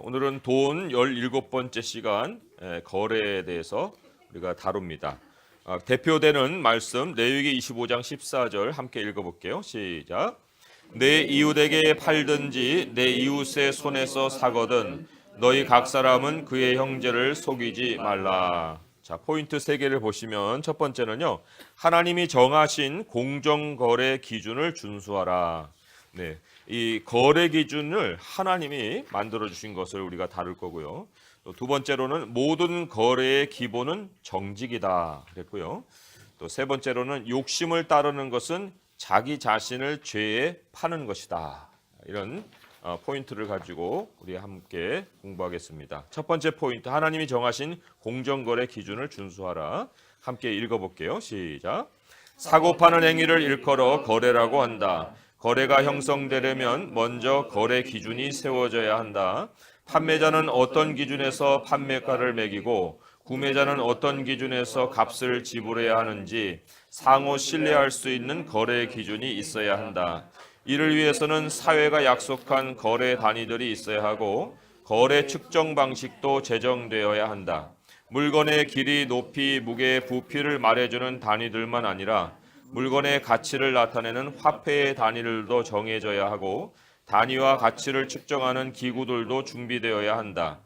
오늘은 돈 17번째 시간 거래에 대해서 우리가 다룹니다. 대표되는 말씀 레위기 25장 14절 함께 읽어볼게요. 시작. 내 이웃에게 팔든지 내 이웃의 손에서 사거든 너희 각 사람은 그의 형제를 속이지 말라. 자, 포인트 세 개를 보시면 첫 번째는요. 하나님이 정하신 공정거래 기준을 준수하라. 네, 이 거래 기준을 하나님이 만들어 주신 것을 우리가 다룰 거고요. 또 두 번째로는 모든 거래의 기본은 정직이다 그랬고요. 또 세 번째로는 욕심을 따르는 것은 자기 자신을 죄에 파는 것이다. 이런 포인트를 가지고 우리 함께 공부하겠습니다. 첫 번째 포인트, 하나님이 정하신 공정거래 기준을 준수하라. 함께 읽어볼게요. 시작. 사고 파는 행위를 일컬어 거래라고 한다. 거래가 형성되려면 먼저 거래 기준이 세워져야 한다. 판매자는 어떤 기준에서 판매가를 매기고 구매자는 어떤 기준에서 값을 지불해야 하는지 상호 신뢰할 수 있는 거래 기준이 있어야 한다. 이를 위해서는 사회가 약속한 거래 단위들이 있어야 하고 거래 측정 방식도 제정되어야 한다. 물건의 길이, 높이, 무게, 부피를 말해주는 단위들만 아니라 물건의 가치를 나타내는 화폐의 단위들도 정해져야 하고 단위와 가치를 측정하는 기구들도 준비되어야 한다.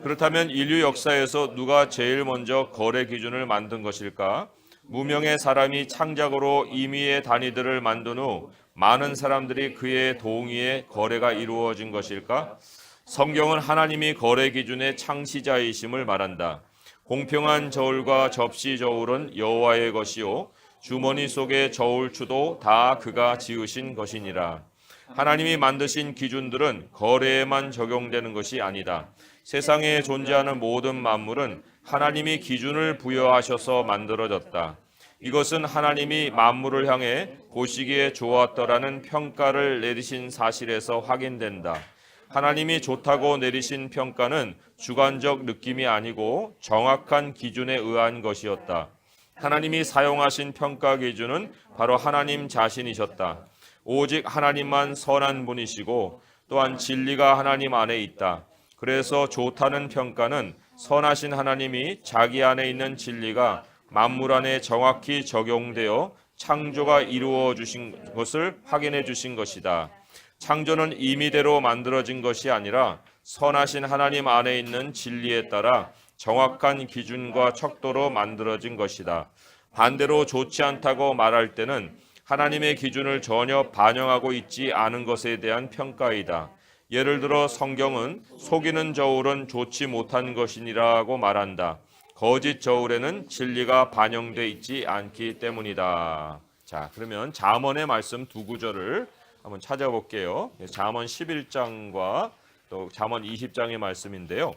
그렇다면 인류 역사에서 누가 제일 먼저 거래 기준을 만든 것일까? 무명의 사람이 창작으로 임의의 단위들을 만든 후 많은 사람들이 그의 동의에 거래가 이루어진 것일까? 성경은 하나님이 거래 기준의 창시자이심을 말한다. 공평한 저울과 접시 저울은 여호와의 것이요 주머니 속의 저울추도 다 그가 지으신 것이니라. 하나님이 만드신 기준들은 거래에만 적용되는 것이 아니다. 세상에 존재하는 모든 만물은 하나님이 기준을 부여하셔서 만들어졌다. 이것은 하나님이 만물을 향해 보시기에 좋았더라는 평가를 내리신 사실에서 확인된다. 하나님이 좋다고 내리신 평가는 주관적 느낌이 아니고 정확한 기준에 의한 것이었다. 하나님이 사용하신 평가 기준은 바로 하나님 자신이셨다. 오직 하나님만 선한 분이시고 또한 진리가 하나님 안에 있다. 그래서 좋다는 평가는 선하신 하나님이 자기 안에 있는 진리가 만물 안에 정확히 적용되어 창조가 이루어 주신 것을 확인해 주신 것이다. 창조는 임의대로 만들어진 것이 아니라 선하신 하나님 안에 있는 진리에 따라 정확한 기준과 척도로 만들어진 것이다. 반대로 좋지 않다고 말할 때는 하나님의 기준을 전혀 반영하고 있지 않은 것에 대한 평가이다. 예를 들어 성경은 속이는 저울은 좋지 못한 것이니라고 말한다. 거짓 저울에는 진리가 반영돼 있지 않기 때문이다. 자, 그러면 잠언의 말씀 두 구절을 한번 찾아볼게요. 잠언 11장과 또 잠언 20장의 말씀인데요.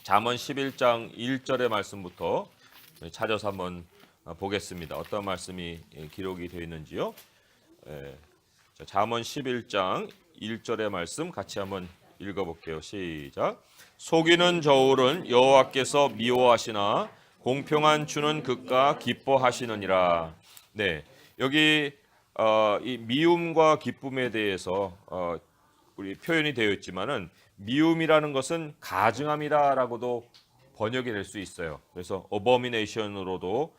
잠언 11장 1절의 말씀부터 찾아서 한번 보겠습니다. 어떤 말씀이 기록이 되어 있는지요. 잠언 11장 1절의 말씀 같이 한번 읽어볼게요. 시작. 속이는 저울은 여호와께서 미워하시나 공평한 주는 그가 기뻐하시느니라. 네, 여기 이 미움과 기쁨에 대해서 우리 표현이 되어 있지만은 미움이라는 것은 가증함이다라고도 번역이 될 수 있어요. 그래서 abomination으로도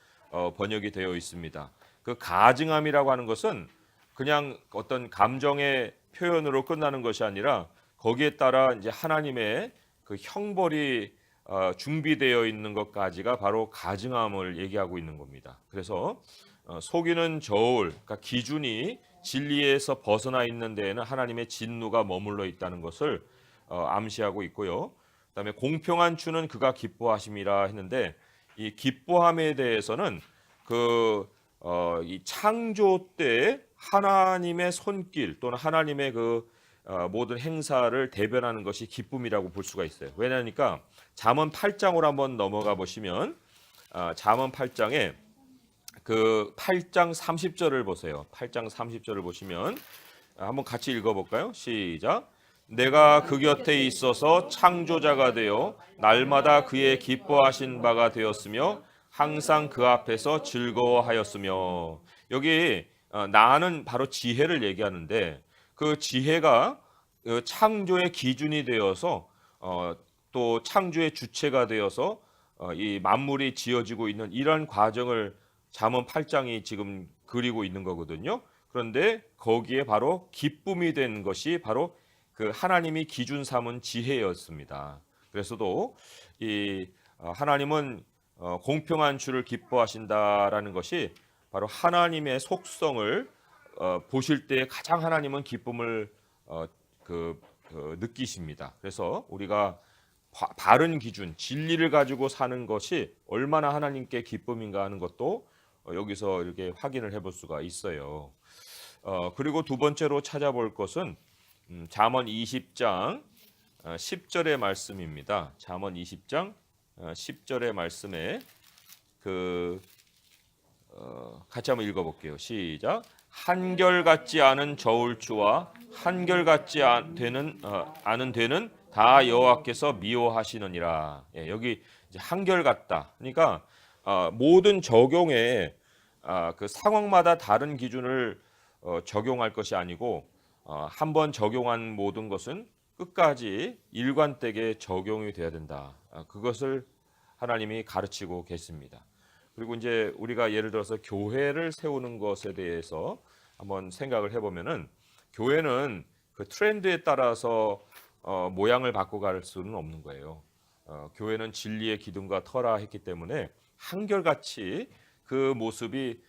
번역이 되어 있습니다. 그 가증함이라고 하는 것은 그냥 어떤 감정의 표현으로 끝나는 것이 아니라 거기에 따라 이제 하나님의 그 형벌이 준비되어 있는 것까지가 바로 가증함을 얘기하고 있는 겁니다. 그래서 속이는 저울, 그러니까 기준이 진리에서 벗어나 있는 데에는 하나님의 진노가 머물러 있다는 것을 암시하고 있고요. 그다음에 공평한 주는 그가 기뻐하심이라 했는데 이 기뻐함에 대해서는 이 창조 때 하나님의 손길 또는 하나님의 모든 행사를 대변하는 것이 기쁨이라고 볼 수가 있어요. 왜냐하니까 잠언 8장으로 한번 넘어가 보시면 잠언 8장에 그 8장 30절을 보세요. 8장 30절을 보시면 한번 같이 읽어볼까요? 시작. 내가 그 곁에 있어서 창조자가 되어 날마다 그의 기뻐하신 바가 되었으며 항상 그 앞에서 즐거워하였으며. 여기 나는 바로 지혜를 얘기하는데 그 지혜가 창조의 기준이 되어서 또 창조의 주체가 되어서 이 만물이 지어지고 있는 이런 과정을 잠언 8장이 지금 그리고 있는 거거든요. 그런데 거기에 바로 기쁨이 된 것이 바로 그 하나님이 기준 삼은 지혜였습니다. 그래서도 이 하나님은 공평한 주를 기뻐하신다라는 것이 바로 하나님의 속성을 보실 때 가장 하나님은 기쁨을 느끼십니다. 그래서 우리가 바른 기준, 진리를 가지고 사는 것이 얼마나 하나님께 기쁨인가 하는 것도 여기서 이렇게 확인을 해볼 수가 있어요. 그리고 두 번째로 찾아볼 것은 잠언 20장 10절의 말씀입니다. 잠언 20장 10절의 말씀에 같이 한번 읽어볼게요. 시작. 한결같지 않은 저울추와 한결같지 않은 되는 다 여호와께서 미워하시느니라. 여기 이제 한결같다. 그러니까 모든 적용에 그 상황마다 다른 기준을 적용할 것이 아니고 한번 적용한 모든 것은 끝까지 일관되게 적용이 돼야 된다. 그것을 하나님이 가르치고 계십니다. 그리고 이제 우리가 예를 들어서 교회를 세우는 것에 대해서 한번 생각을 해보면은 교회는 그 트렌드에 따라서 모양을 바꿔갈 수는 없는 거예요. 교회는 진리의 기둥과 터라 했기 때문에 한결같이 그 모습이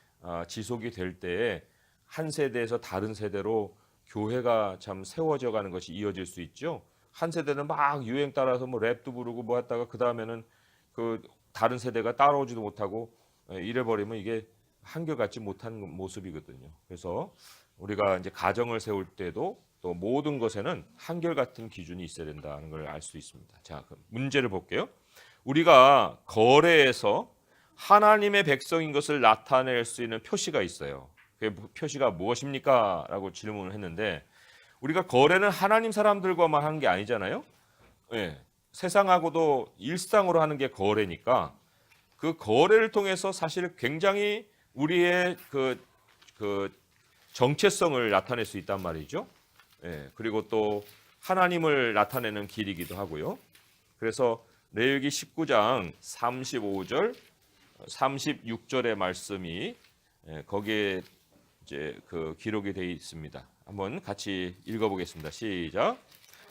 지속이 될 때에 한 세대에서 다른 세대로 교회가 참 세워져 가는 것이 이어질 수 있죠. 한 세대는 막 유행 따라서 뭐 랩도 부르고 뭐 했다가 그 다음에는 그 다른 세대가 따라오지도 못하고 이래 버리면 이게 한결같지 못한 모습이거든요. 그래서 우리가 이제 가정을 세울 때도 또 모든 것에는 한결같은 기준이 있어야 된다는 걸 알 수 있습니다. 자, 그럼 문제를 볼게요. 우리가 거래에서 하나님의 백성인 것을 나타낼 수 있는 표시가 있어요. 그 표시가 무엇입니까? 라고 질문을 했는데 우리가 거래는 하나님 사람들과만 하는 게 아니잖아요. 네, 세상하고도 일상으로 하는 게 거래니까 그 거래를 통해서 사실 굉장히 우리의 그 정체성을 나타낼 수 있단 말이죠. 예, 그리고 또 하나님을 나타내는 길이기도 하고요. 그래서 레위기 19장 35절, 36절의 말씀이 거기에 이제 그 기록이 되어 있습니다. 한번 같이 읽어보겠습니다. 시작.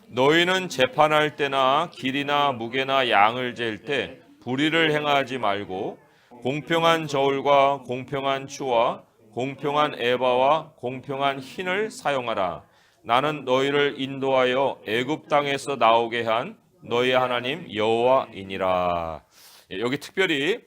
너희는 재판할 때나 길이나 무게나 양을 잴 때 불의를 행하지 말고 공평한 저울과 공평한 추와 공평한 에바와 공평한 흰을 사용하라. 나는 너희를 인도하여 애굽 땅에서 나오게 한 너희 하나님 여호와이니라. 여기 특별히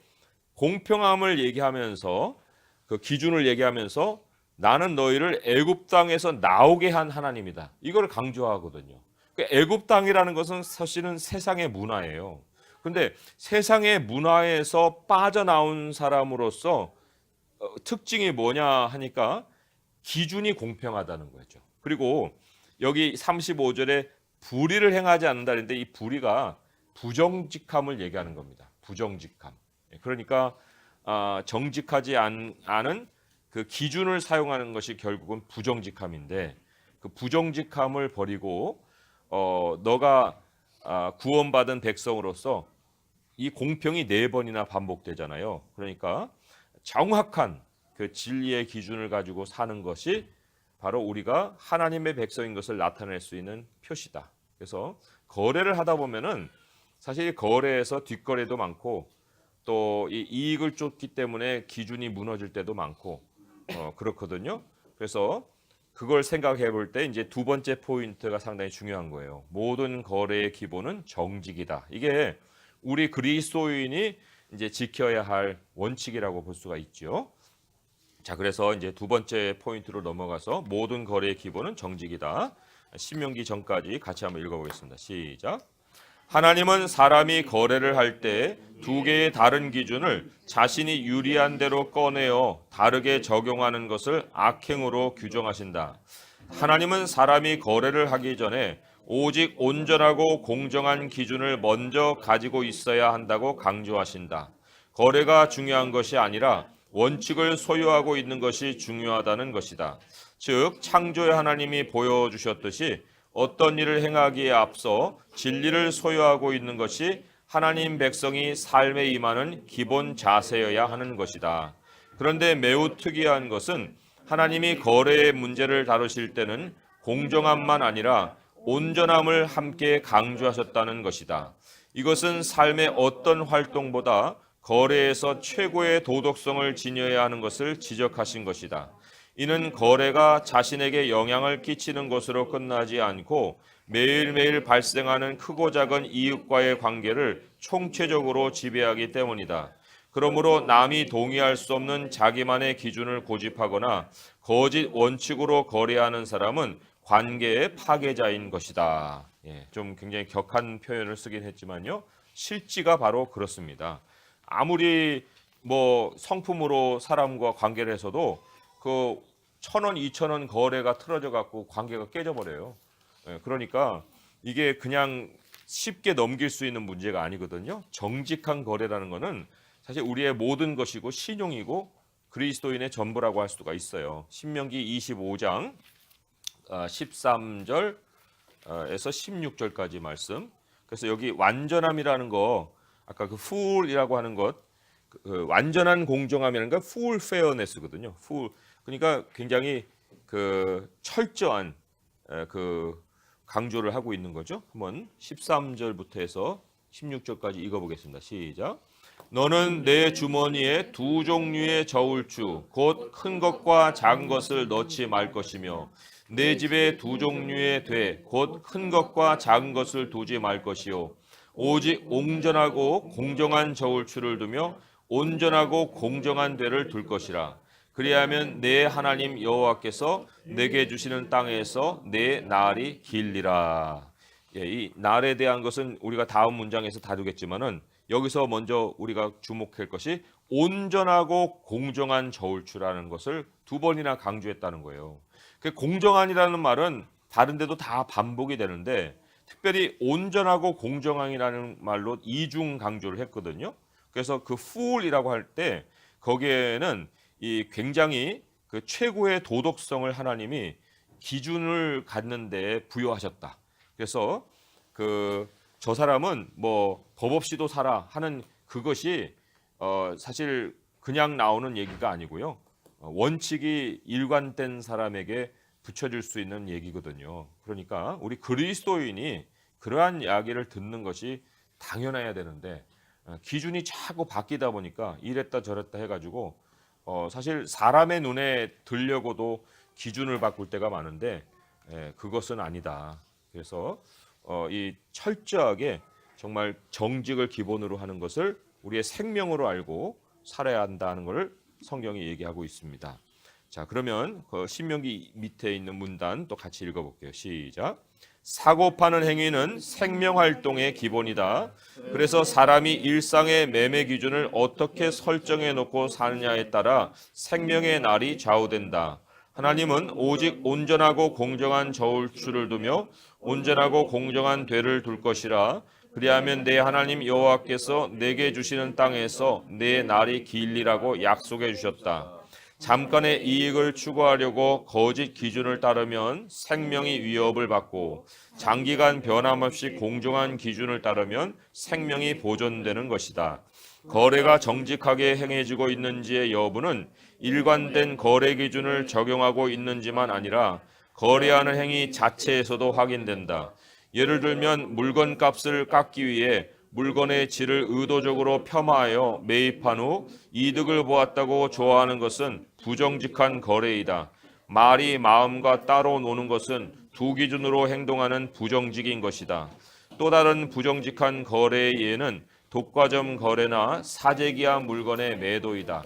공평함을 얘기하면서 그 기준을 얘기하면서 나는 너희를 애굽 땅에서 나오게 한 하나님이다. 이걸 강조하거든요. 애굽 땅이라는 것은 사실은 세상의 문화예요. 근데 세상의 문화에서 빠져나온 사람으로서 특징이 뭐냐 하니까 기준이 공평하다는 거죠. 그리고 여기 35절에 불의를 행하지 않는다 했는데 이 불의가 부정직함을 얘기하는 겁니다. 부정직함. 그러니까 정직하지 않은 그 기준을 사용하는 것이 결국은 부정직함인데 그 부정직함을 버리고 너가 구원받은 백성으로서 이 공평이 4번이나 반복되잖아요. 그러니까 정확한 그 진리의 기준을 가지고 사는 것이 바로 우리가 하나님의 백성인 것을 나타낼 수 있는 표시다. 그래서 거래를 하다 보면은 사실 거래에서 뒷거래도 많고 또 이 이익을 쫓기 때문에 기준이 무너질 때도 많고 그렇거든요. 그래서 그걸 생각해 볼 때 이제 두 번째 포인트가 상당히 중요한 거예요. 모든 거래의 기본은 정직이다. 이게 우리 그리스도인이 이제 지켜야 할 원칙이라고 볼 수가 있죠. 자, 그래서 이제 두 번째 포인트로 넘어가서 모든 거래의 기본은 정직이다. 신명기 전까지 같이 한번 읽어보겠습니다. 시작. 하나님은 사람이 거래를 할 때 두 개의 다른 기준을 자신이 유리한 대로 꺼내어 다르게 적용하는 것을 악행으로 규정하신다. 하나님은 사람이 거래를 하기 전에 오직 온전하고 공정한 기준을 먼저 가지고 있어야 한다고 강조하신다. 거래가 중요한 것이 아니라 원칙을 소유하고 있는 것이 중요하다는 것이다. 즉 창조의 하나님이 보여주셨듯이 어떤 일을 행하기에 앞서 진리를 소유하고 있는 것이 하나님 백성이 삶에 임하는 기본 자세여야 하는 것이다. 그런데 매우 특이한 것은 하나님이 거래의 문제를 다루실 때는 공정함만 아니라 온전함을 함께 강조하셨다는 것이다. 이것은 삶의 어떤 활동보다 거래에서 최고의 도덕성을 지녀야 하는 것을 지적하신 것이다. 이는 거래가 자신에게 영향을 끼치는 것으로 끝나지 않고 매일매일 발생하는 크고 작은 이익과의 관계를 총체적으로 지배하기 때문이다. 그러므로 남이 동의할 수 없는 자기만의 기준을 고집하거나 거짓 원칙으로 거래하는 사람은 관계의 파괴자인 것이다. 좀 굉장히 격한 표현을 쓰긴 했지만요. 실지가 바로 그렇습니다. 아무리 뭐 성품으로 사람과 관계를 해서도 그 1,000원, 2,000원 거래가 틀어져 갖고 관계가 깨져버려요. 그러니까 이게 그냥 쉽게 넘길 수 있는 문제가 아니거든요. 정직한 거래라는 것은 사실 우리의 모든 것이고 신용이고 그리스도인의 전부라고 할 수가 있어요. 신명기 25장 13절에서 16절까지 말씀. 그래서 여기 완전함이라는 거 아까 그 full이라고 하는 것 그 완전한 공정함이라는 건 full fairness거든요. full 그러니까 굉장히 그 철저한 그 강조를 하고 있는 거죠. 한번 13절부터 해서 16절까지 읽어보겠습니다. 시작. 너는 내 주머니에 두 종류의 저울추 곧 큰 것과 작은 것을 넣지 말 것이며 내 집에 두 종류의 돼 곧 큰 것과 작은 것을 두지 말 것이요 오직 온전하고 공정한 저울추를 두며 온전하고 공정한 되를 둘 것이라. 그리하면 내 하나님 여호와께서 내게 주시는 땅에서 내 날이 길리라. 이 날에 대한 것은 우리가 다음 문장에서 다루겠지만은 여기서 먼저 우리가 주목할 것이 온전하고 공정한 저울추라는 것을 두 번이나 강조했다는 거예요. 그 공정한이라는 말은 다른 데도 다 반복이 되는데 특별히 온전하고 공정한이라는 말로 이중 강조를 했거든요. 그래서 그 full이라고 할 때 거기에는 이 굉장히 그 최고의 도덕성을 하나님이 기준을 갖는 데 부여하셨다. 그래서 그 저 사람은 뭐 법 없이도 살아 하는 그것이 사실 그냥 나오는 얘기가 아니고요. 원칙이 일관된 사람에게 붙여질 수 있는 얘기거든요. 그러니까 우리 그리스도인이 그러한 이야기를 듣는 것이 당연해야 되는데 기준이 자꾸 바뀌다 보니까 이랬다 저랬다 해가지고 사실 사람의 눈에 들려고도 기준을 바꿀 때가 많은데 그것은 아니다. 그래서 이 철저하게 정말 정직을 기본으로 하는 것을 우리의 생명으로 알고 살아야 한다는 것을 성경이 얘기하고 있습니다. 자, 그러면 그 신명기 밑에 있는 문단 또 같이 읽어볼게요. 시작. 사고 파는 행위는 생명 활동의 기본이다. 그래서 사람이 일상의 매매 기준을 어떻게 설정해 놓고 사느냐에 따라 생명의 날이 좌우된다. 하나님은 오직 온전하고 공정한 저울추를 두며 온전하고 공정한 되를 둘 것이라. 그리하면 내 하나님 여호와께서 내게 주시는 땅에서 내 날이 길리라고 약속해 주셨다. 잠깐의 이익을 추구하려고 거짓 기준을 따르면 생명이 위협을 받고 장기간 변함없이 공정한 기준을 따르면 생명이 보존되는 것이다. 거래가 정직하게 행해지고 있는지의 여부는 일관된 거래 기준을 적용하고 있는지만 아니라 거래하는 행위 자체에서도 확인된다. 예를 들면 물건 값을 깎기 위해 물건의 질을 의도적으로 폄하하여 매입한 후 이득을 보았다고 좋아하는 것은 부정직한 거래이다. 말이 마음과 따로 노는 것은 두 기준으로 행동하는 부정직인 것이다. 또 다른 부정직한 거래의 예는 독과점 거래나 사재기한 물건의 매도이다.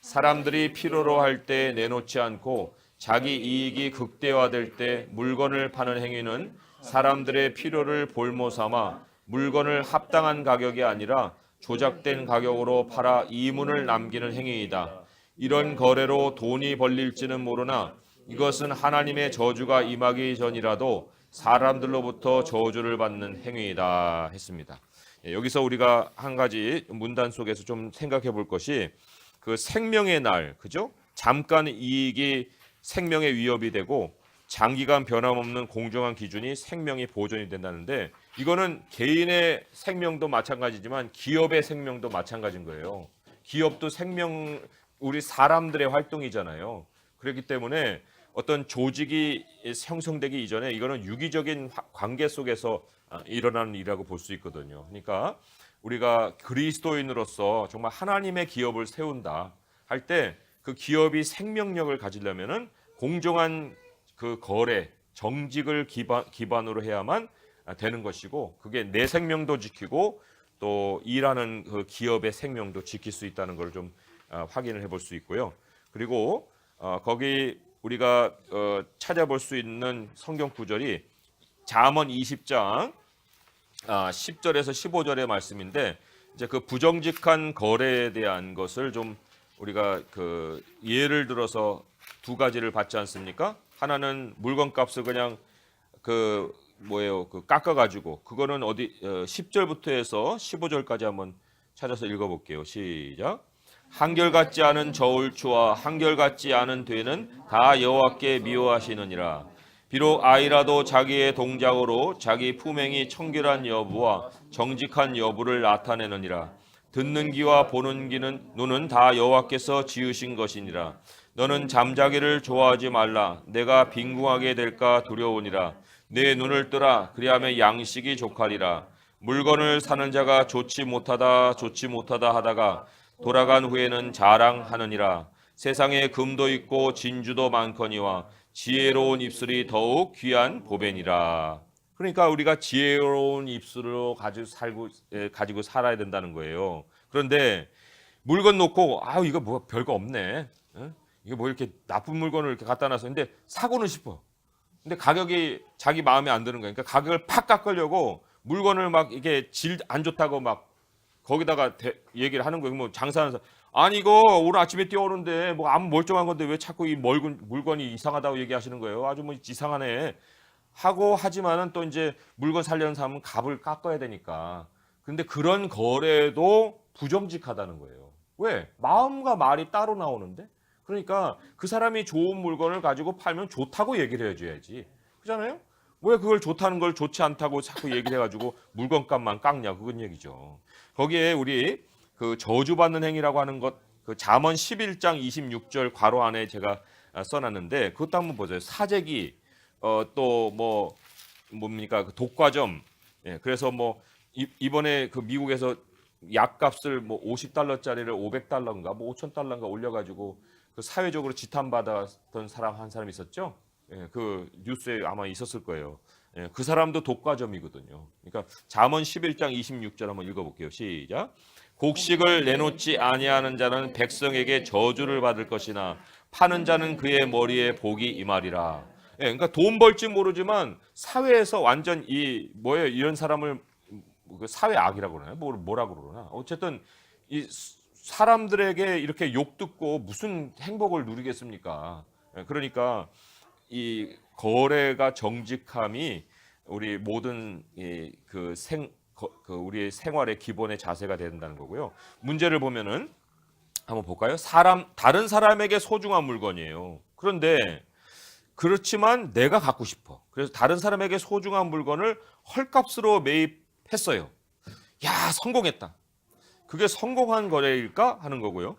사람들이 필요로 할 때 내놓지 않고 자기 이익이 극대화될 때 물건을 파는 행위는 사람들의 필요를 볼모 삼아 물건을 합당한 가격이 아니라 조작된 가격으로 팔아 이문을 남기는 행위이다. 이런 거래로 돈이 벌릴지는 모르나 이것은 하나님의 저주가 임하기 전이라도 사람들로부터 저주를 받는 행위이다 했습니다. 여기서 우리가 한 가지 문단 속에서 좀 생각해 볼 것이 그 생명의 날, 그죠? 잠깐 이익이 생명의 위협이 되고 장기간 변함없는 공정한 기준이 생명이 보존이 된다는데 이거는 개인의 생명도 마찬가지지만 기업의 생명도 마찬가지인 거예요. 기업도 생명 우리 사람들의 활동이잖아요. 그렇기 때문에 어떤 조직이 형성되기 이전에 이거는 유기적인 관계 속에서 일어나는 일이라고 볼 수 있거든요. 그러니까 우리가 그리스도인으로서 정말 하나님의 기업을 세운다 할 때 그 기업이 생명력을 가지려면은 공정한 그 거래, 정직을 기반으로 해야만 되는 것이고 그게 내 생명도 지키고 또 일하는 그 기업의 생명도 지킬 수 있다는 걸 좀 확인을 해볼 수 있고요. 그리고 거기 우리가 찾아볼 수 있는 성경 구절이 잠언 20장 10절에서 15절의 말씀인데 이제 그 부정직한 거래에 대한 것을 좀 우리가 그 예를 들어서 두 가지를 받지 않습니까? 하나는 물건값을 그냥 그 깎아가지고 그거는 어디 10절부터 해서 15절까지 한번 찾아서 읽어볼게요. 시작. 한결같지 않은 저울추와 한결같지 않은 되는 다 여호와께 미워하시느니라. 비록 아이라도 자기의 동작으로 자기 품행이 청결한 여부와 정직한 여부를 나타내느니라. 듣는 귀와 보는 귀는 눈은 다 여호와께서 지으신 것이니라. 너는 잠자기를 좋아하지 말라. 내가 빈궁하게 될까 두려우니라. 내 눈을 뜨라. 그리하면 양식이 족하리라. 물건을 사는 자가 좋지 못하다 하다가 돌아간 후에는 자랑하느니라. 세상에 금도 있고 진주도 많거니와 지혜로운 입술이 더욱 귀한 보배니라. 그러니까 우리가 지혜로운 입술로 가지고 살아야 된다는 거예요. 그런데 물건 놓고 이거 뭐 별거 없네. 이게 뭐 이렇게 나쁜 물건을 이렇게 갖다 놨어. 근데 사고는 싶어. 근데 가격이 자기 마음에 안 드는 거야. 그러니까 가격을 팍 깎으려고 물건을 막 이게 질 안 좋다고 막 거기다가 얘기를 하는 거예요. 뭐 장사하는 사람 아니 이거 오늘 아침에 뛰어오는데 뭐 아무 멀쩡한 건데 왜 자꾸 이 물건이 이상하다고 얘기하시는 거예요. 아주 뭐 이상하네 하고 하지만은 또 이제 물건 살려는 사람은 값을 깎아야 되니까. 근데 그런 거래도 부정직하다는 거예요. 왜? 마음과 말이 따로 나오는데. 그러니까 그 사람이 좋은 물건을 가지고 팔면 좋다고 얘기를 해줘야지. 그렇잖아요? 왜 그걸 좋다는 걸 좋지 않다고 자꾸 얘기를 해가지고 물건값만 깎냐 그건 얘기죠. 거기에 우리 그 저주받는 행위라고 하는 것, 그 잠언 11장 26절 괄호 안에 제가 써놨는데 그것도 한번 보세요. 사재기, 또 뭐 뭡니까 그 독과점. 예, 그래서 뭐 이번에 그 미국에서 약값을 뭐 50달러짜리를 500달러인가 뭐 5,000달러인가 올려가지고 그 사회적으로 지탄받았던 사람 한 사람 있었죠. 예, 그 뉴스에 아마 있었을 거예요. 예, 그 사람도 독과점이거든요. 그러니까 잠언 11장 26절 한번 읽어볼게요. 시작. 곡식을 내놓지 아니하는 자는 백성에게 저주를 받을 것이나 파는 자는 그의 머리에 복이 임하리라. 예, 그러니까 돈 벌지 모르지만 사회에서 완전 이런 사람을 사회 악이라고 그러나요? 뭐라고 그러나? 어쨌든 이 사람들에게 이렇게 욕 듣고 무슨 행복을 누리겠습니까? 예, 그러니까 이 거래가 정직함이 우리 모든 우리의 생활의 기본의 자세가 된다는 거고요. 문제를 보면은 한번 볼까요? 다른 사람에게 소중한 물건이에요. 그런데 그렇지만 내가 갖고 싶어. 그래서 다른 사람에게 소중한 물건을 헐값으로 매입했어요. 야, 성공했다. 그게 성공한 거래일까 하는 거고요.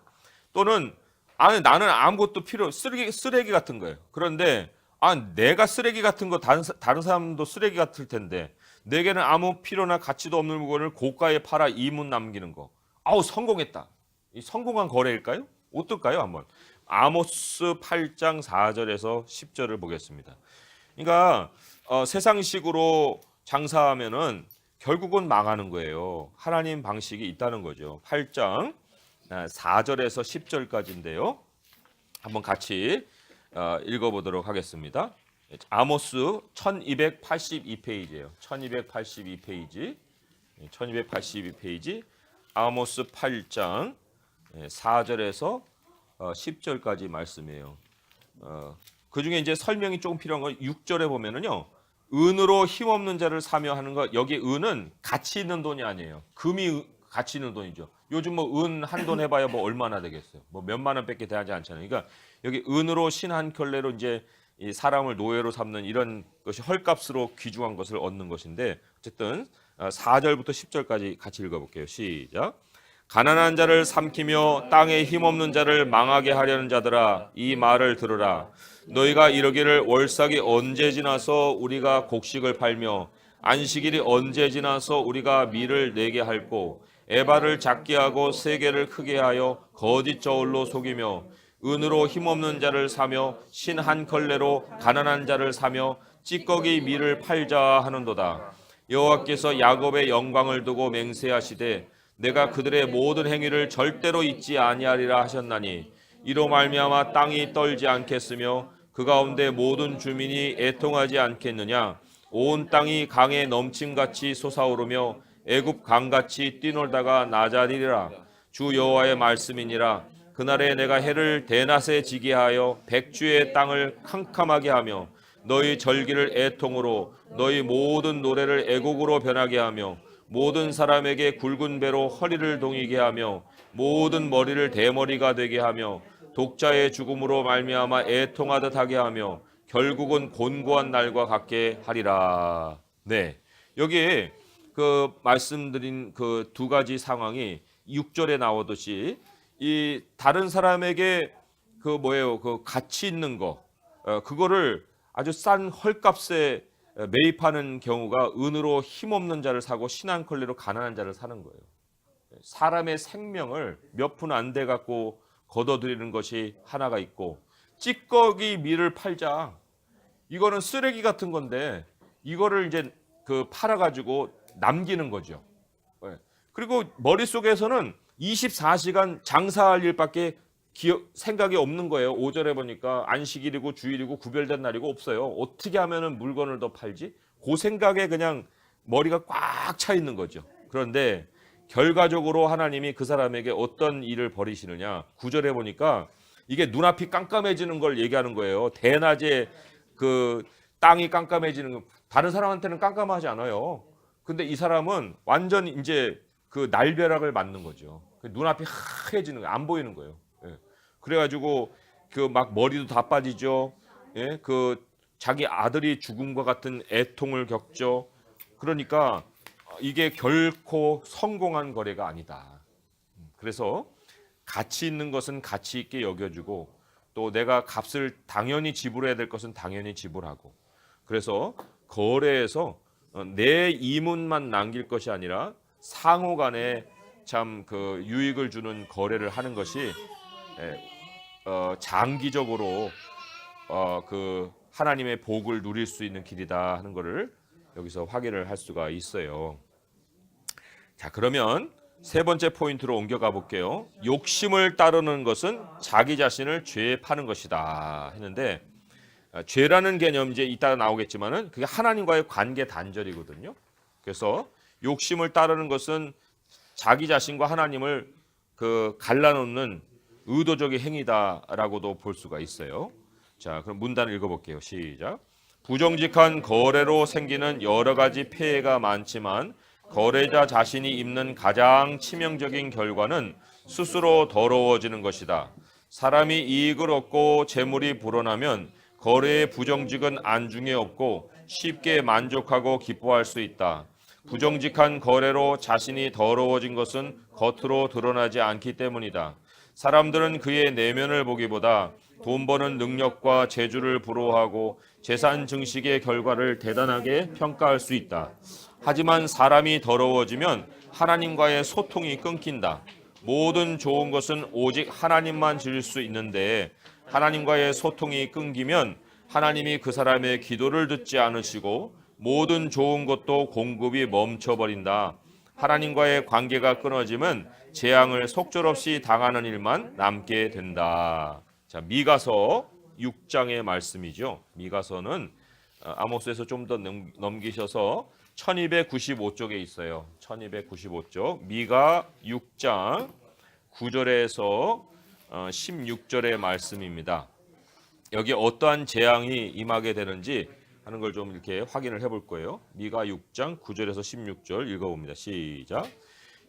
또는 나는 아무것도 쓰레기 같은 거예요. 그런데 내가 쓰레기 같은 거 다른 사람도 쓰레기 같을 텐데 내게는 아무 필요나 가치도 없는 물건을 고가에 팔아 이문 남기는 거. 성공했다. 이 성공한 거래일까요? 어떨까요? 한번 아모스 8장 4절에서 10절을 보겠습니다. 그러니까 세상식으로 장사하면은 결국은 망하는 거예요. 하나님 방식이 있다는 거죠. 8장 4절에서 10절까지인데요. 한번 같이 읽어보도록 하겠습니다. 아모스 1282페이지예요. 1282페이지. 1282페이지. 아모스 8장 4절에서 10절까지 말씀이에요. 그 중에 이제 설명이 조금 필요한 건 6절에 보면은요. 은으로 힘없는 자를 사며 하는 것. 여기 은은 가치 있는 돈이 아니에요. 금이 가치 있는 돈이죠. 요즘 뭐 은 한 돈 해봐야 뭐 얼마나 되겠어요. 뭐 몇만 원밖에 되지 않잖아요. 그러니까 여기 은으로 신 한 켤레로 이제 이 사람을 노예로 삼는 이런 것이 헐값으로 귀중한 것을 얻는 것인데 어쨌든 4절부터 10절까지 같이 읽어볼게요. 시작. 가난한 자를 삼키며 땅에 힘없는 자를 망하게 하려는 자들아 이 말을 들으라. 너희가 이러기를 월삭이 언제 지나서 우리가 곡식을 팔며 안식일이 언제 지나서 우리가 밀을 내게 할꼬 에바를 작게 하고 세계를 크게 하여 거짓 저울로 속이며 은으로 힘없는 자를 사며 신 한 컬레로 가난한 자를 사며 찌꺼기 밀을 팔자 하는도다. 여호와께서 야곱의 영광을 두고 맹세하시되 내가 그들의 모든 행위를 절대로 잊지 아니하리라 하셨나니 이로 말미암아 땅이 떨지 않겠으며 그 가운데 모든 주민이 애통하지 않겠느냐. 온 땅이 강에 넘침같이 솟아오르며 애굽 강같이 뛰놀다가 나자리리라. 주 여호와의 말씀이니라. 그날에 내가 해를 대낮에 지게 하여 백주의 땅을 캄캄하게 하며 너희 절기를 애통으로 너희 모든 노래를 애곡으로 변하게 하며 모든 사람에게 굵은 배로 허리를 동이게 하며 모든 머리를 대머리가 되게 하며 독자의 죽음으로 말미암아 애통하듯 하게 하며 결국은 곤고한 날과 같게 하리라. 네, 여기에 그 말씀드린 그 두 가지 상황이 6절에 나오듯이 이 다른 사람에게 그 뭐예요? 그 가치 있는 거 그거를 아주 싼 헐값에 매입하는 경우가 은으로 힘없는 자를 사고 신 한 컬레로 가난한 자를 사는 거예요. 사람의 생명을 몇 푼 안 돼 갖고 걷어들이는 것이 하나가 있고 찌꺼기 밀을 팔자. 이거는 쓰레기 같은 건데 이거를 이제 그 팔아 가지고 남기는 거죠. 그리고 머릿속에서는 24시간 장사할 일밖에 생각이 없는 거예요. 5절에 보니까 안식일이고 주일이고 구별된 날이고 없어요. 어떻게 하면은 물건을 더 팔지? 그 생각에 그냥 머리가 꽉 차 있는 거죠. 그런데 결과적으로 하나님이 그 사람에게 어떤 일을 벌이시느냐. 9절에 보니까 이게 눈앞이 깜깜해지는 걸 얘기하는 거예요. 대낮에 그 땅이 깜깜해지는 거. 다른 사람한테는 깜깜하지 않아요. 근데 이 사람은 완전 이제 그 날벼락을 맞는 거죠. 눈앞이 하얘지는 거예요. 안 보이는 거예요. 그래가지고 그 막 머리도 다 빠지죠. 예, 그 자기 아들이 죽음과 같은 애통을 겪죠. 그러니까 이게 결코 성공한 거래가 아니다. 그래서 가치 있는 것은 가치 있게 여겨주고 또 내가 값을 당연히 지불해야 될 것은 당연히 지불하고 그래서 거래에서 내 이문만 남길 것이 아니라 상호간에 참 그 유익을 주는 거래를 하는 것이 장기적으로 그 하나님의 복을 누릴 수 있는 길이다 하는 것을 여기서 확인을 할 수가 있어요. 자, 그러면 세 번째 포인트로 옮겨가 볼게요. 욕심을 따르는 것은 자기 자신을 죄에 파는 것이다 했는데 죄라는 개념 이제 이따가 나오겠지만은 그게 하나님과의 관계 단절이거든요. 그래서 욕심을 따르는 것은 자기 자신과 하나님을 그 갈라놓는 의도적인 행위다라고도 볼 수가 있어요. 자, 그럼 문단을 읽어볼게요. 시작. 부정직한 거래로 생기는 여러 가지 폐해가 많지만 거래자 자신이 입는 가장 치명적인 결과는 스스로 더러워지는 것이다. 사람이 이익을 얻고 재물이 불어나면 거래의 부정직은 안중에 없고 쉽게 만족하고 기뻐할 수 있다. 부정직한 거래로 자신이 더러워진 것은 겉으로 드러나지 않기 때문이다. 사람들은 그의 내면을 보기보다 돈 버는 능력과 재주를 부러워하고 재산 증식의 결과를 대단하게 평가할 수 있다. 하지만 사람이 더러워지면 하나님과의 소통이 끊긴다. 모든 좋은 것은 오직 하나님만 줄 수 있는데 하나님과의 소통이 끊기면 하나님이 그 사람의 기도를 듣지 않으시고 모든 좋은 것도 공급이 멈춰버린다. 하나님과의 관계가 끊어지면 재앙을 속절없이 당하는 일만 남게 된다. 자, 미가서 6장의 말씀이죠. 미가서는 아모스에서 좀 더 넘기셔서 1295쪽에 있어요. 1295쪽 미가 6장 9절에서 16절의 말씀입니다. 여기 어떠한 재앙이 임하게 되는지 하는 걸 좀 이렇게 확인을 해볼 거예요. 미가 6장 9절에서 16절 읽어봅니다. 시작.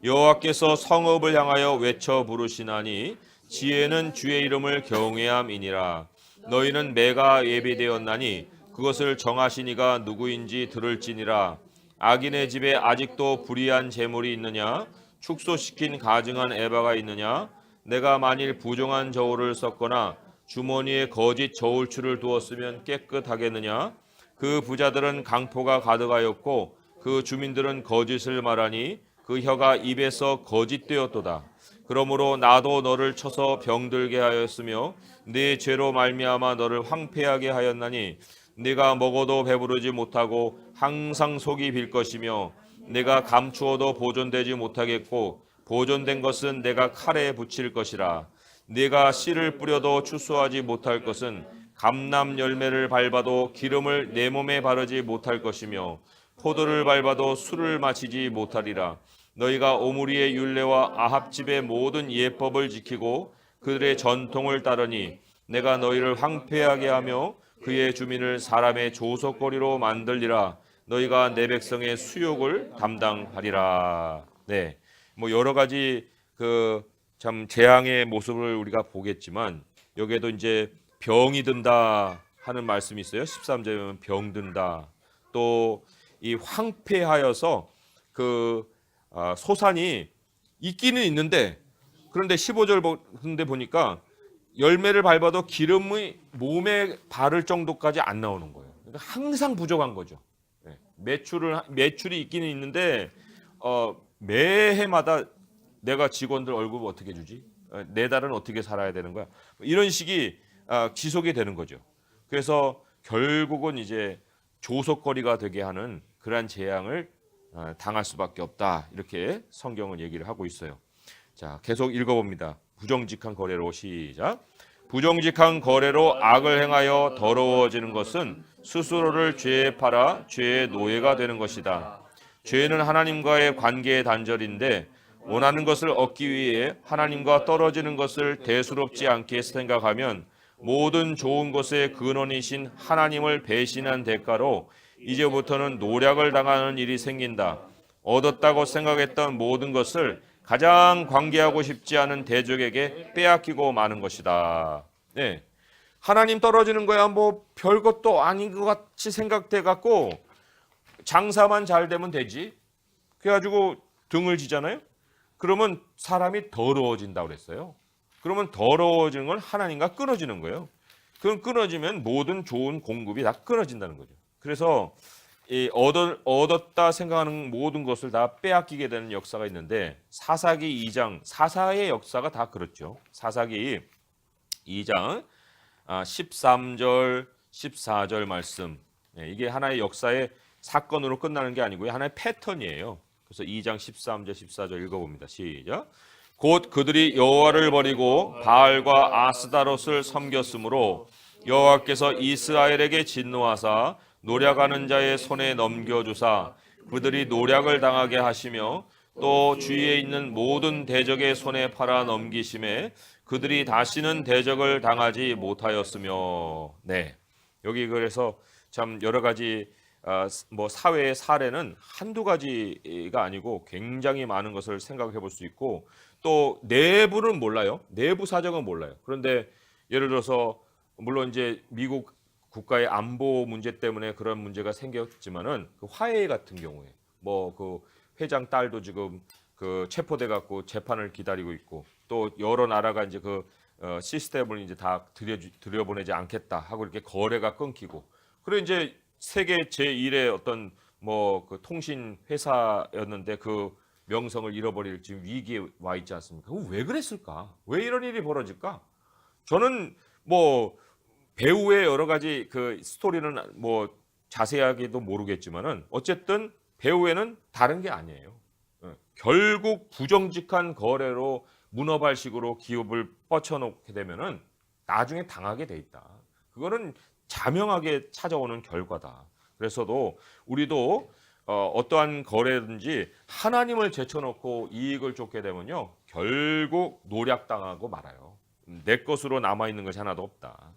여호와께서 성읍을 향하여 외쳐 부르시나니 지혜는 주의 이름을 경외함이니라. 너희는 매가 예비되었나니 그것을 정하신 이가 누구인지 들을지니라. 악인의 집에 아직도 불의한 재물이 있느냐? 축소시킨 가증한 에바가 있느냐? 내가 만일 부정한 저울을 썼거나 주머니에 거짓 저울추를 두었으면 깨끗하겠느냐? 그 부자들은 강포가 가득하였고 그 주민들은 거짓을 말하니 그 혀가 입에서 거짓되었도다. 그러므로 나도 너를 쳐서 병들게 하였으며 네 죄로 말미암아 너를 황폐하게 하였나니 네가 먹어도 배부르지 못하고 항상 속이 빌 것이며 내가 감추어도 보존되지 못하겠고 보존된 것은 내가 칼에 붙일 것이라. 네가 씨를 뿌려도 추수하지 못할 것은 감람 열매를 밟아도 기름을 내 몸에 바르지 못할 것이며 포도를 밟아도 술을 마시지 못하리라. 너희가 오므리의 율례와 아합 집의 모든 예법을 지키고 그들의 전통을 따르니 내가 너희를 황폐하게 하며 그의 주민을 사람의 조속거리로 만들리라. 너희가 내 백성의 수욕을 담당하리라. 네, 뭐 여러 가지 그 참 재앙의 모습을 우리가 보겠지만 여기에도 이제 병이 든다 하는 말씀이 있어요. 13절에 보면 병 든다. 또 이 황폐하여서 그 소산이 있기는 있는데 그런데 15절 근데 보니까 열매를 밟아도 기름이 몸에 바를 정도까지 안 나오는 거예요. 그러니까 항상 부족한 거죠. 매출이 있기는 있는데 매해마다 내가 직원들 월급 어떻게 주지? 내 달은 어떻게 살아야 되는 거야? 이런 식이 지속이 되는 거죠. 그래서 결국은 이제 조속거리가 되게 하는 그러한 재앙을 당할 수밖에 없다. 이렇게 성경은 얘기를 하고 있어요. 자, 계속 읽어봅니다. 부정직한 거래로 시작. 부정직한 거래로 악을 행하여 더러워지는 것은 스스로를 죄에 팔아 죄의 노예가 되는 것이다. 죄는 하나님과의 관계의 단절인데 원하는 것을 얻기 위해 하나님과 떨어지는 것을 대수롭지 않게 생각하면 모든 좋은 것의 근원이신 하나님을 배신한 대가로 이제부터는 노략을 당하는 일이 생긴다. 얻었다고 생각했던 모든 것을 가장 관계하고 싶지 않은 대적에게 빼앗기고 마는 것이다. 네, 하나님 떨어지는 거야 뭐 별것도 아닌 것 같이 생각돼 갖고 장사만 잘 되면 되지. 그래가지고 등을 지잖아요. 그러면 사람이 더러워진다고 그랬어요. 그러면 더러워지는 건 하나님과 끊어지는 거예요. 그럼 끊어지면 모든 좋은 공급이 다 끊어진다는 거죠. 그래서 이 얻었다 생각하는 모든 것을 다 빼앗기게 되는 역사가 있는데 사사기 2장 사사의 역사가 다 그렇죠. 사사기 2장 13절 14절 말씀 이게 하나의 역사의 사건으로 끝나는 게 아니고요. 하나의 패턴이에요. 그래서 2장 13절 14절 읽어봅니다. 시작. 곧 그들이 여호와를 버리고 바알과 아스다롯을 섬겼으므로 여호와께서 이스라엘에게 진노하사 노략하는 자의 손에 넘겨주사 그들이 노략을 당하게 하시며 또 주위에 있는 모든 대적의 손에 팔아 넘기심에 그들이 다시는 대적을 당하지 못하였으며. 네, 여기 그래서 참 여러 가지 뭐 사회의 사례는 한두 가지가 아니고 굉장히 많은 것을 생각해 볼 수 있고 또 내부는 몰라요. 내부 사정은 몰라요. 그런데 예를 들어서 물론 이제 미국 국가의 안보 문제 때문에 그런 문제가 생겼지만은 그 화해 같은 경우에 뭐 그 회장 딸도 지금 그 체포돼 갖고 재판을 기다리고 있고 또 여러 나라가 이제 그 시스템을 이제 다 들여보내지 않겠다 하고 이렇게 거래가 끊기고 그리고 이제 세계 제1의 어떤 뭐 그 통신 회사였는데 그 명성을 잃어버릴 지금 위기에 와 있지 않습니까? 왜 그랬을까? 왜 이런 일이 벌어질까? 저는 뭐 배우의 여러 가지 그 스토리는 뭐 자세하게도 모르겠지만은 어쨌든 배우에는 다른 게 아니에요. 결국 부정직한 거래로 문어발식으로 기업을 뻗쳐놓게 되면은 나중에 당하게 돼 있다. 그거는 자명하게 찾아오는 결과다. 그래서도 우리도 어떠한 거래든지 하나님을 제쳐놓고 이익을 쫓게 되면요 결국 노략당하고 말아요. 내 것으로 남아있는 것이 하나도 없다.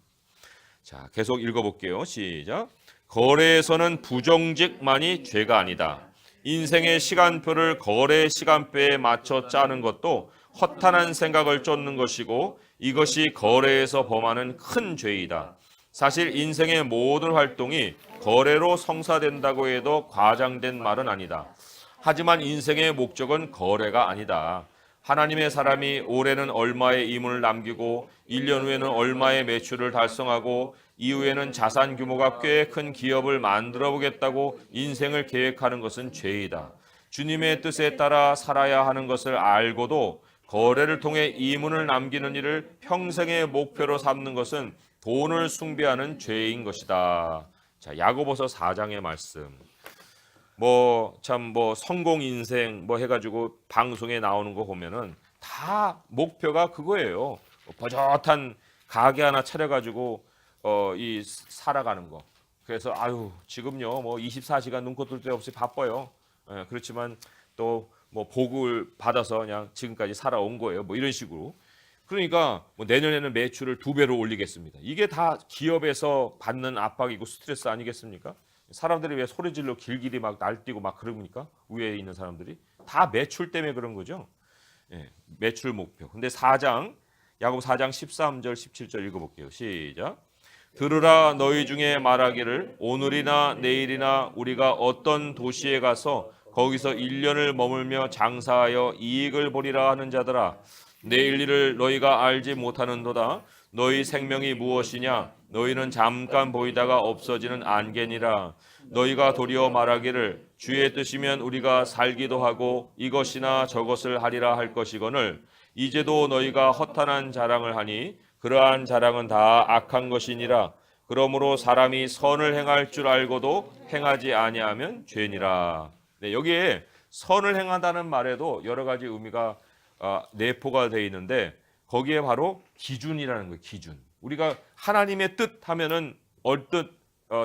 자, 계속 읽어볼게요. 시작. 거래에서는 부정직만이 죄가 아니다. 인생의 시간표를 거래 시간표에 맞춰 짜는 것도 허탄한 생각을 쫓는 것이고 이것이 거래에서 범하는 큰 죄이다. 사실 인생의 모든 활동이 거래로 성사된다고 해도 과장된 말은 아니다. 하지만 인생의 목적은 거래가 아니다. 하나님의 사람이 올해는 얼마의 이문을 남기고 1년 후에는 얼마의 매출을 달성하고 이후에는 자산 규모가 꽤 큰 기업을 만들어 보겠다고 인생을 계획하는 것은 죄이다. 주님의 뜻에 따라 살아야 하는 것을 알고도 거래를 통해 이문을 남기는 일을 평생의 목표로 삼는 것은 돈을 숭배하는 죄인 것이다. 자, 야고보서 4장의 말씀. 성공 인생 해가지고 방송에 나오는 거 보면은 다 목표가 그거예요. 버젓한 가게 하나 차려가지고 살아가는 거. 그래서 지금요 24시간 눈코 뜰 데 없이 바빠요. 그렇지만 또 복을 받아서 그냥 지금까지 살아온 거예요. 이런 식으로. 그러니까 내년에는 매출을 2배로 올리겠습니다. 이게 다 기업에서 받는 압박이고 스트레스 아니겠습니까? 사람들이 왜 소리질러 길길이 막 날뛰고 막 그럽니까? 위에 있는 사람들이 다 매출 때문에 그런 거죠. 매출 목표. 근데 야고보 4장 13절 17절 읽어볼게요. 시작. 들으라, 너희 중에 말하기를 오늘이나 내일이나 우리가 어떤 도시에 가서 거기서 1년을 머물며 장사하여 이익을 보리라 하는 자들아, 내일 일을 너희가 알지 못하는도다. 너희 생명이 무엇이냐? 너희는 잠깐 보이다가 없어지는 안개니라. 너희가 도리어 말하기를 주의 뜻이면 우리가 살기도 하고 이것이나 저것을 하리라 할 것이거늘 이제도 너희가 허탄한 자랑을 하니 그러한 자랑은 다 악한 것이니라. 그러므로 사람이 선을 행할 줄 알고도 행하지 아니하면 죄니라. 네, 여기에 선을 행한다는 말에도 여러 가지 의미가 내포가 되어 있는데 거기에 바로 기준이라는 거예요. 기준. 우리가 하나님의 뜻 하면은 얼뜻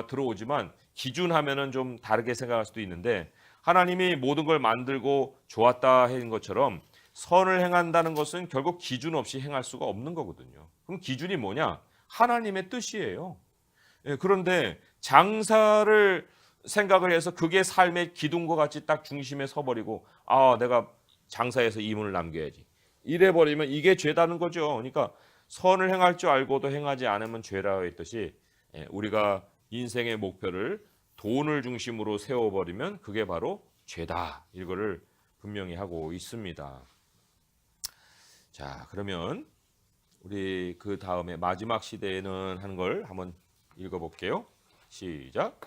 들어오지만 기준 하면은 좀 다르게 생각할 수도 있는데 하나님이 모든 걸 만들고 좋았다 하는 것처럼 선을 행한다는 것은 결국 기준 없이 행할 수가 없는 거거든요. 그럼 기준이 뭐냐? 하나님의 뜻이에요. 그런데 장사를 생각을 해서 그게 삶의 기둥과 같이 딱 중심에 서버리고 내가 장사해서 이문을 남겨야지. 이래버리면 이게 죄다는 거죠. 그러니까 선을 행할 줄 알고도 행하지 않으면 죄라고 했듯이 우리가 인생의 목표를 돈을 중심으로 세워버리면 그게 바로 죄다. 이거를 분명히 하고 있습니다. 자, 그러면 우리 그 다음에 마지막 시대에는 하는 걸 한번 읽어볼게요. 시작.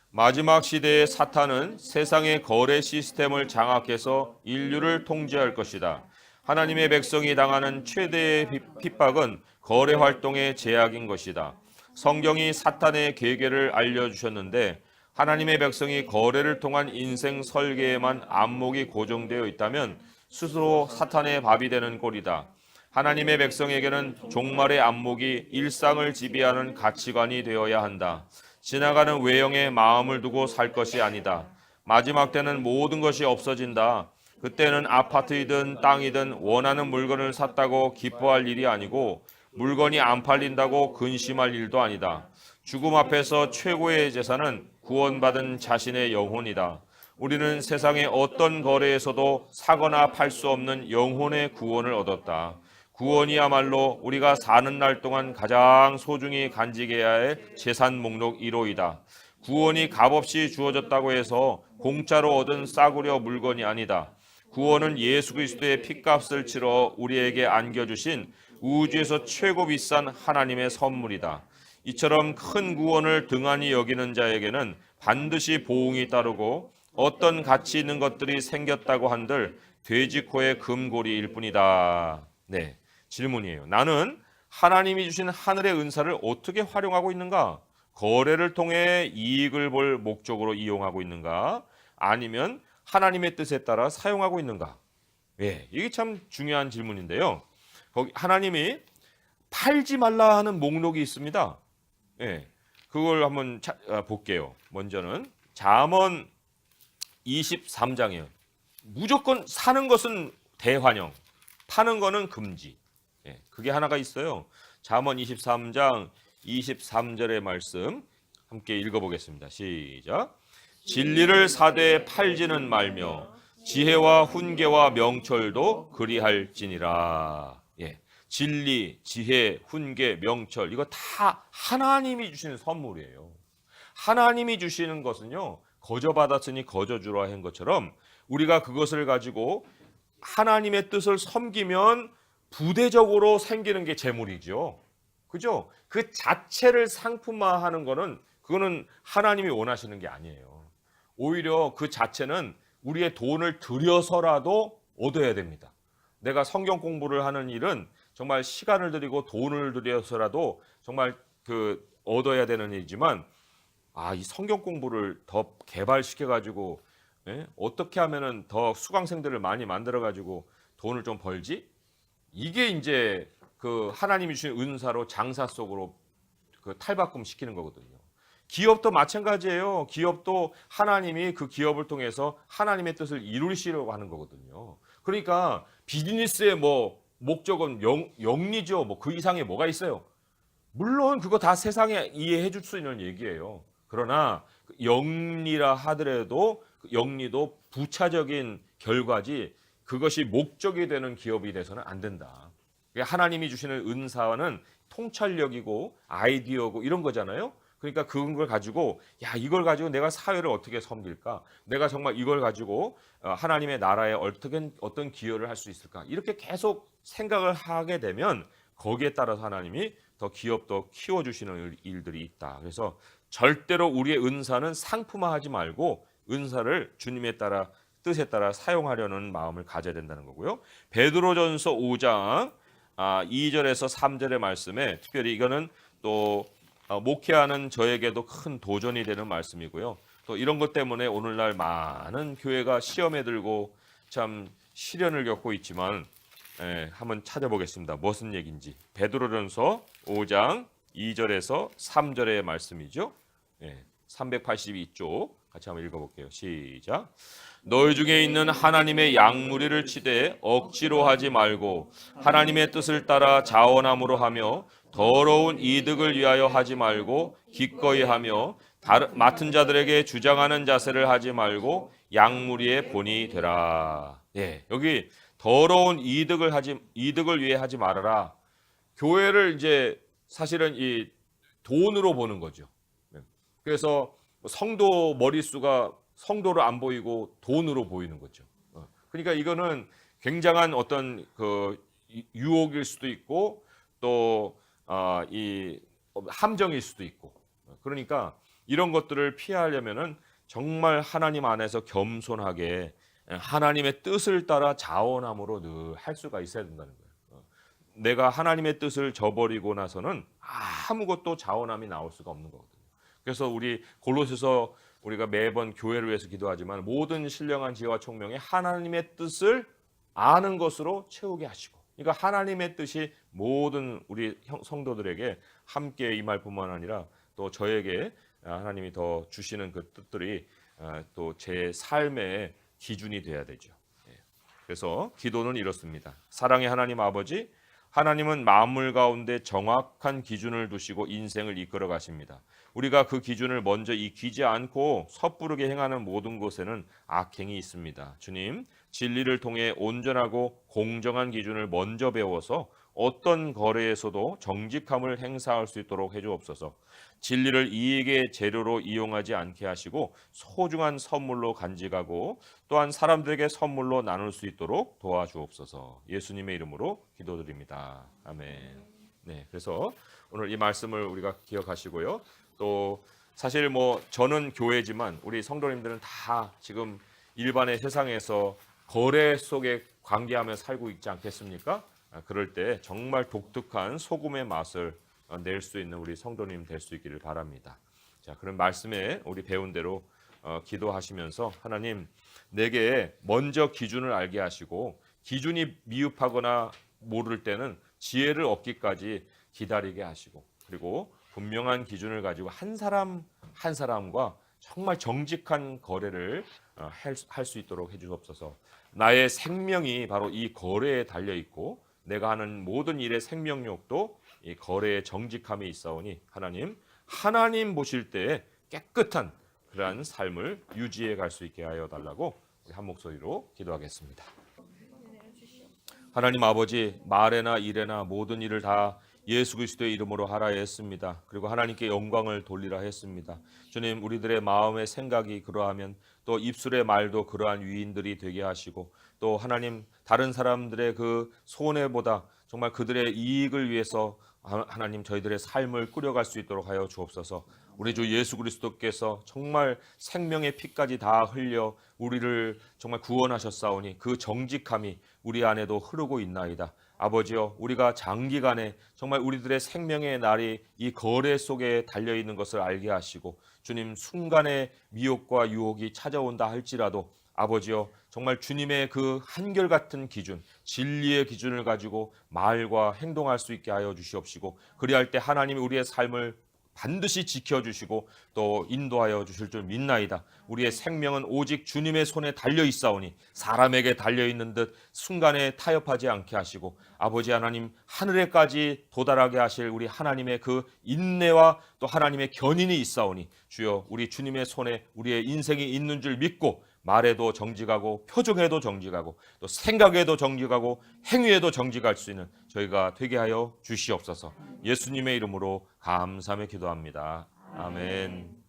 마지막 시대의 사탄은 세상의 거래 시스템을 장악해서 인류를 통제할 것이다. 하나님의 백성이 당하는 최대의 핍박은 거래 활동의 제약인 것이다. 성경이 사탄의 계계를 알려주셨는데 하나님의 백성이 거래를 통한 인생 설계에만 안목이 고정되어 있다면 스스로 사탄의 밥이 되는 꼴이다. 하나님의 백성에게는 종말의 안목이 일상을 지배하는 가치관이 되어야 한다. 지나가는 외형에 마음을 두고 살 것이 아니다. 마지막 때는 모든 것이 없어진다. 그때는 아파트이든 땅이든 원하는 물건을 샀다고 기뻐할 일이 아니고 물건이 안 팔린다고 근심할 일도 아니다. 죽음 앞에서 최고의 재산은 구원받은 자신의 영혼이다. 우리는 세상의 어떤 거래에서도 사거나 팔 수 없는 영혼의 구원을 얻었다. 구원이야말로 우리가 사는 날 동안 가장 소중히 간직해야 할 재산 목록 1호이다. 구원이 값없이 주어졌다고 해서 공짜로 얻은 싸구려 물건이 아니다. 구원은 예수 그리스도의 핏값을 치러 우리에게 안겨주신 우주에서 최고 비싼 하나님의 선물이다. 이처럼 큰 구원을 등한히 여기는 자에게는 반드시 보응이 따르고 어떤 가치 있는 것들이 생겼다고 한들 돼지코의 금고리일 뿐이다. 네, 질문이에요. 나는 하나님이 주신 하늘의 은사를 어떻게 활용하고 있는가? 거래를 통해 이익을 볼 목적으로 이용하고 있는가? 아니면 하나님의 뜻에 따라 사용하고 있는가? 이게 참 중요한 질문인데요. 거기 하나님이 팔지 말라 하는 목록이 있습니다. 그걸 한번 볼게요. 먼저는 잠언 23장이에요. 무조건 사는 것은 대환영, 파는 거는 금지. 그게 하나가 있어요. 잠언 23장 23절의 말씀 함께 읽어보겠습니다. 시작. 진리를 사되 팔지는 말며 지혜와 훈계와 명철도 그리할지니라. 예. 진리, 지혜, 훈계, 명철 이거 다 하나님이 주시는 선물이에요. 하나님이 주시는 것은요. 거저 받았으니 거저 주라 한 것처럼 우리가 그것을 가지고 하나님의 뜻을 섬기면 부대적으로 생기는 게 재물이죠. 그죠? 그 자체를 상품화하는 거는 그거는 하나님이 원하시는 게 아니에요. 오히려 그 자체는 우리의 돈을 들여서라도 얻어야 됩니다. 내가 성경 공부를 하는 일은 정말 시간을 들이고 돈을 들여서라도 정말 얻어야 되는 일이지만 이 성경 공부를 더 개발시켜 가지고 어떻게 하면은 더 수강생들을 많이 만들어 가지고 돈을 좀 벌지? 이게 이제 그 하나님이 주신 은사로 장사 속으로 탈바꿈 시키는 거거든요. 기업도 마찬가지예요. 기업도 하나님이 그 기업을 통해서 하나님의 뜻을 이루시려고 하는 거거든요. 그러니까 비즈니스의 목적은 영리죠. 그 이상의 뭐가 있어요? 물론 그거 다 세상에 이해해 줄 수 있는 얘기예요. 그러나 영리라 하더라도 영리도 부차적인 결과지 그것이 목적이 되는 기업이 돼서는 안 된다. 하나님이 주시는 은사는 통찰력이고 아이디어고 이런 거잖아요. 그러니까 그런 걸 가지고 이걸 가지고 내가 사회를 어떻게 섬길까? 내가 정말 이걸 가지고 하나님의 나라에 어떤 기여를 할 수 있을까? 이렇게 계속 생각을 하게 되면 거기에 따라서 하나님이 더 기업도 키워주시는 일들이 있다. 그래서 절대로 우리의 은사는 상품화하지 말고 은사를 주님의 따라 뜻에 따라 사용하려는 마음을 가져야 된다는 거고요. 베드로전서 5장 2절에서 3절의 말씀에 특별히 이거는 또 목회하는 저에게도 큰 도전이 되는 말씀이고요. 또 이런 것 때문에 오늘날 많은 교회가 시험에 들고 참 시련을 겪고 있지만 한번 찾아보겠습니다. 무슨 얘기인지. 베드로전서 5장 2절에서 3절의 말씀이죠. 382쪽 같이 한번 읽어볼게요. 시작. 너희 중에 있는 하나님의 양무리를 치되 억지로 하지 말고 하나님의 뜻을 따라 자원함으로 하며 더러운 이득을 위하여 하지 말고 기꺼이 하며 맡은 자들에게 주장하는 자세를 하지 말고 양무리의 본이 되라. 여기 더러운 이득을 위해 하지 말아라. 교회를 이제 사실은 이 돈으로 보는 거죠. 그래서 성도 머릿수가 성도로 안 보이고 돈으로 보이는 거죠. 그러니까 이거는 굉장한 어떤 유혹일 수도 있고 또 이 함정일 수도 있고. 그러니까 이런 것들을 피하려면은 정말 하나님 안에서 겸손하게 하나님의 뜻을 따라 자원함으로 늘 할 수가 있어야 된다는 거예요. 내가 하나님의 뜻을 저버리고 나서는 아무것도 자원함이 나올 수가 없는 거거든요. 그래서 우리 골로새서 우리가 매번 교회를 위해서 기도하지만 모든 신령한 지혜와 총명에 하나님의 뜻을 아는 것으로 채우게 하시고, 그러니까 하나님의 뜻이 모든 우리 성도들에게 함께 임할 뿐만 아니라 또 저에게 하나님이 더 주시는 그 뜻들이 또 제 삶의 기준이 돼야 되죠. 그래서 기도는 이렇습니다. 사랑의 하나님 아버지, 하나님은 만물 가운데 정확한 기준을 두시고 인생을 이끌어 가십니다. 우리가 그 기준을 먼저 익히지 않고 섣부르게 행하는 모든 곳에는 악행이 있습니다. 주님, 진리를 통해 온전하고 공정한 기준을 먼저 배워서 어떤 거래에서도 정직함을 행사할 수 있도록 해주옵소서. 진리를 이익의 재료로 이용하지 않게 하시고 소중한 선물로 간직하고 또한 사람들에게 선물로 나눌 수 있도록 도와주옵소서. 예수님의 이름으로 기도드립니다. 아멘. 그래서 오늘 이 말씀을 우리가 기억하시고요. 또 사실 저는 교회지만 우리 성도님들은 다 지금 일반의 세상에서 거래 속에 관계하며 살고 있지 않겠습니까? 그럴 때 정말 독특한 소금의 맛을 낼 수 있는 우리 성도님 될 수 있기를 바랍니다. 자, 그런 말씀에 우리 배운 대로 기도하시면서 하나님 내게 먼저 기준을 알게 하시고 기준이 미흡하거나 모를 때는 지혜를 얻기까지 기다리게 하시고 그리고 분명한 기준을 가지고 한 사람 한 사람과 정말 정직한 거래를 할 수 있도록 해주옵소서. 나의 생명이 바로 이 거래에 달려 있고 내가 하는 모든 일의 생명력도 이 거래의 정직함에 있사오니 하나님 보실 때 깨끗한 그러한 삶을 유지해 갈 수 있게 하여 달라고 우리 한 목소리로 기도하겠습니다. 하나님 아버지, 말에나 일에나 모든 일을 다 예수 그리스도의 이름으로 하라 했습니다. 그리고 하나님께 영광을 돌리라 했습니다. 주님, 우리들의 마음의 생각이 그러하면 또 입술의 말도 그러한 위인들이 되게 하시고, 또 하나님 다른 사람들의 그 손해보다 정말 그들의 이익을 위해서 하나님 저희들의 삶을 꾸려갈 수 있도록 하여 주옵소서. 우리 주 예수 그리스도께서 정말 생명의 피까지 다 흘려 우리를 정말 구원하셨사오니 그 정직함이 우리 안에도 흐르고 있나이다. 아버지여, 우리가 장기간에 정말 우리들의 생명의 날이 이 거래 속에 달려있는 것을 알게 하시고, 주님, 순간의 미혹과 유혹이 찾아온다 할지라도 아버지여, 정말 주님의 그 한결같은 기준, 진리의 기준을 가지고 말과 행동할 수 있게 하여 주시옵시고, 그리할 때 하나님이 우리의 삶을 반드시 지켜주시고 또 인도하여 주실 줄 믿나이다. 우리의 생명은 오직 주님의 손에 달려 있사오니 사람에게 달려 있는 듯 순간에 타협하지 않게 하시고, 아버지 하나님, 하늘에까지 도달하게 하실 우리 하나님의 그 인내와 또 하나님의 견인이 있사오니 주여, 우리 주님의 손에 우리의 인생이 있는 줄 믿고 말에도 정직하고 표정에도 정직하고 또 생각에도 정직하고 행위에도 정직할 수 있는 저희가 되게 하여 주시옵소서. 예수님의 이름으로 감사하며 기도합니다. 아멘.